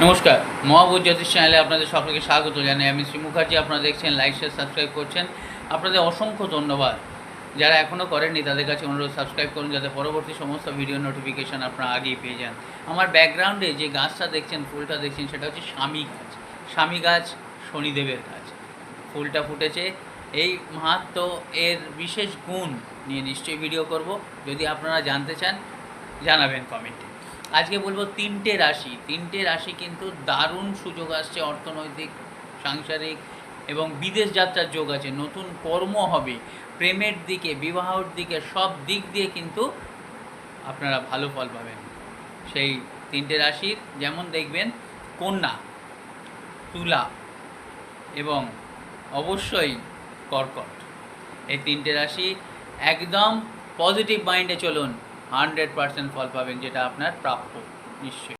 নমস্কার, মহাভূত জ্যোতিষ চ্যানেলে আপনাদের সকলকে স্বাগত জানাই। আমি শ্রী মুখার্জি। আপনারা দেখছেন, লাইক শেয়ার সাবস্ক্রাইব করছেন। আপনাদের অসংখ্য ধন্যবাদ। যারা এখনও করেননি তাদের কাছে অনুরোধ, সাবস্ক্রাইব করুন যাতে পরবর্তী সমস্ত ভিডিও নোটিফিকেশান আপনারা আগেই পেয়ে যান। আমার ব্যাকগ্রাউন্ডে যে গাছটা দেখছেন, ফুলটা দেখছেন, সেটা হচ্ছে স্বামী গাছ। স্বামী গাছ শনিদেবের গাছ। ফুলটা ফুটেছে। এই মাহাত্ম্য, এর বিশেষ গুণ নিয়ে নিশ্চয়ই ভিডিও করব। যদি আপনারা জানতে চান জানাবেন কমেন্টে। আজকে বলবো তিনটে রাশি কিন্তু দারুণ সুযোগ আসছে, অর্থনৈতিক, সাংসারিক এবং বিদেশ যাত্রার যোগ আছে। নতুন কর্ম হবে, প্রেমের দিকে, বিবাহের দিকে, সব দিক দিয়ে কিন্তু আপনারা ভালো ফল পাবেন। সেই তিনটে রাশির যেমন দেখবেন কন্যা, তুলা এবং অবশ্যই কর্কট, এই তিনটে রাশি একদম পজিটিভ মাইন্ডে চলুন, 100% ফল পাবেন, যেটা আপনার প্রাপ্য নিশ্চয়ই।